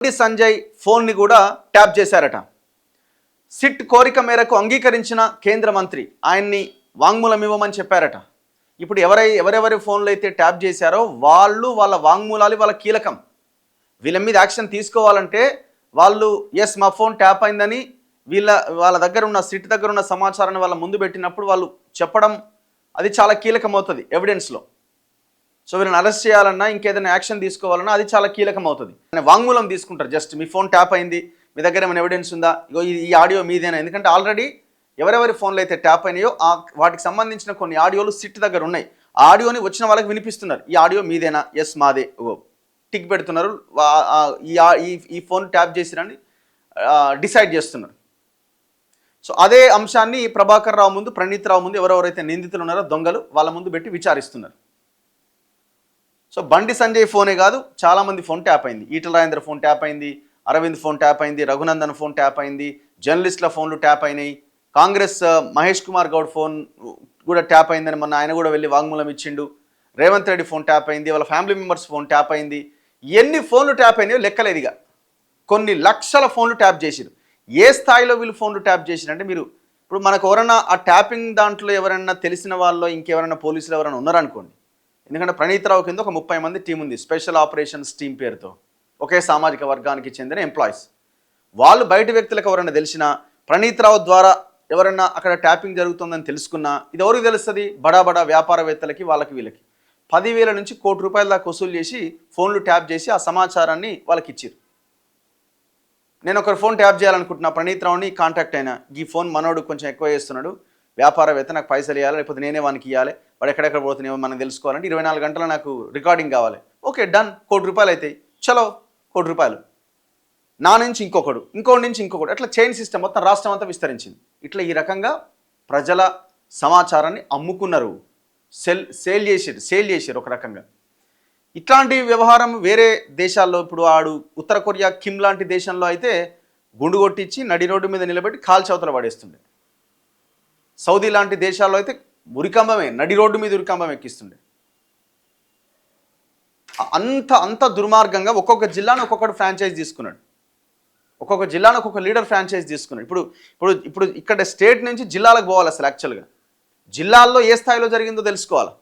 బండి సంజయ్ ఫోన్ని కూడా ట్యాప్ చేశారట. సిట్ కోరిక మేరకు అంగీకరించిన కేంద్ర మంత్రి ఆయన్ని వాంగ్మూలం ఇవ్వమని చెప్పారట. ఇప్పుడు ఎవరెవరి ఫోన్లు అయితే ట్యాప్ చేశారో వాళ్ళ వాంగ్మూలాలు వాళ్ళ కీలకం. వీళ్ళ మీద యాక్షన్ తీసుకోవాలంటే వాళ్ళు ఎస్ మా ఫోన్ ట్యాప్ అయిందని వాళ్ళ దగ్గర ఉన్న సిట్ దగ్గర ఉన్న సమాచారాన్ని వాళ్ళ ముందు పెట్టినప్పుడు వాళ్ళు చెప్పడం అది చాలా కీలకం అవుతుంది ఎవిడెన్స్లో. సో వీళ్ళని అరెస్ట్ చేయాలన్నా ఇంకేదైనా యాక్షన్ తీసుకోవాలన్నా అది చాలా కీలకం అవుతుంది. వాంగ్మూలం తీసుకుంటారు. జస్ట్ మీ ఫోన్ ట్యాప్ అయింది, మీ దగ్గర ఏమైనా ఎవిడెన్స్ ఉందా, ఇగో ఈ ఆడియో మీదేనా. ఎందుకంటే ఆల్రెడీ ఎవరెవరి ఫోన్లు అయితే ట్యాప్ అయినాయో వాటికి సంబంధించిన కొన్ని ఆడియోలు సిట్ దగ్గర ఉన్నాయి. ఆ ఆడియోని వచ్చిన వాళ్ళకి వినిపిస్తున్నారు. ఈ ఆడియో మీదేనా, ఎస్ మాదే, టిక్ పెడుతున్నారు. ఈ ఫోన్ ట్యాప్ చేసిరని డిసైడ్ చేస్తున్నారు. సో అదే అంశాన్ని ప్రభాకర్ రావు ముందు, ప్రణీత్ రావు ముందు ఎవరెవరైతే నిందితులు ఉన్నారో దొంగలు వాళ్ళ ముందు పెట్టి విచారిస్తున్నారు. సో బండి సంజయ్ ఫోనే కాదు, చాలామంది ఫోన్ ట్యాప్ అయింది. ఈటల రాజేంద్ర ఫోన్ ట్యాప్ అయింది, అరవింద్ ఫోన్ ట్యాప్ అయింది, రఘునందన్ ఫోన్ ట్యాప్ అయింది, జర్నలిస్టుల ఫోన్లు ట్యాప్ అయినాయి. కాంగ్రెస్ మహేష్ కుమార్ గౌడ్ ఫోన్ కూడా ట్యాప్ అయిందని మొన్న ఆయన కూడా వెళ్ళి వాంగ్మూలం ఇచ్చిండు. రేవంత్ రెడ్డి ఫోన్ ట్యాప్ అయింది, వాళ్ళ ఫ్యామిలీ మెంబర్స్ ఫోన్ ట్యాప్ అయింది. ఎన్ని ఫోన్లు ట్యాప్ అయినాయో లెక్కలేదుగా. కొన్ని లక్షల ఫోన్లు ట్యాప్ చేసిరు. ఏ స్థాయిలో వీళ్ళు ఫోన్లు ట్యాప్ చేసిరంటే, మీరు ఇప్పుడు మనకు ఎవరైనా ఆ ట్యాపింగ్ దాంట్లో ఎవరైనా తెలిసిన వాళ్ళు ఇంకెవరైనా పోలీసులు ఎవరైనా ఉన్నారనుకోండి. ఎందుకంటే ప్రణీత్ రావు కింద ఒక 30 మంది టీం ఉంది, స్పెషల్ ఆపరేషన్స్ టీం పేరుతో, ఒకే సామాజిక వర్గానికి చెందిన ఎంప్లాయీస్. వాళ్ళు బయట వ్యక్తులకు ఎవరైనా తెలిసినా, ప్రణీత్ రావు ద్వారా ఎవరైనా అక్కడ ట్యాపింగ్ జరుగుతుందని తెలుసుకున్నా, ఇది ఎవరికి తెలుస్తుంది? బడా వ్యాపారవేత్తలకి, వాళ్ళకి వీళ్ళకి 10,000 నుంచి ₹1 కోటి దాకా వసూలు చేసి ఫోన్లు ట్యాప్ చేసి ఆ సమాచారాన్ని వాళ్ళకి ఇచ్చారు. నేను ఒకరు ఫోన్ ట్యాప్ చేయాలనుకుంటున్నా, ప్రణీత్ రావుని కాంటాక్ట్ అయినా, ఈ ఫోన్ మనోడు కొంచెం ఎక్కువ చేస్తున్నాడు, వ్యాపారవేత్త, నాకు పైసలు ఇవ్వాలి, లేకపోతే నేనే వానికి ఇవ్వాలి, వాడు ఎక్కడెక్కడ పోతున్నాయో మనం తెలుసుకోవాలంటే 24 గంటల నాకు రికార్డింగ్ కావాలి. ఓకే డన్, ₹1 కోటి అవుతాయి, చలో ₹1 కోటి. నా నుంచి ఇంకోటి నుంచి ఇంకొకటి, అట్లా చైన్ సిస్టమ్ మొత్తం రాష్ట్రం అంతా విస్తరించింది. ఇట్లా ఈ రకంగా ప్రజల సమాచారాన్ని అమ్ముకున్నారు, సేల్ చేసారు ఒక రకంగా. ఇట్లాంటి వ్యవహారం వేరే దేశాల్లో, ఇప్పుడు ఉత్తర కొరియా కిమ్ లాంటి దేశంలో అయితే గుండు కొట్టించి నడి రోడ్డు మీద నిలబెట్టి కాల్చవతల పడేస్తుండే. సౌదీ లాంటి దేశాల్లో అయితే ఉరికంబమే, నడి రోడ్డు మీద ఉరికంబం ఎక్కిస్తుండే. అంత దుర్మార్గంగా ఒక్కొక్క జిల్లాను ఒక్కొక్కటి ఫ్రాంచైజ్ తీసుకున్నాడు, ఒక్కొక్క జిల్లాను ఒక్కొక్క లీడర్ ఫ్రాంచైజ్ తీసుకున్నాడు. ఇప్పుడు ఇక్కడ స్టేట్ నుంచి జిల్లాలకు పోవాలి. అసలు యాక్చువల్గా జిల్లాల్లో ఏ స్థాయిలో జరిగిందో తెలుసుకోవాలి.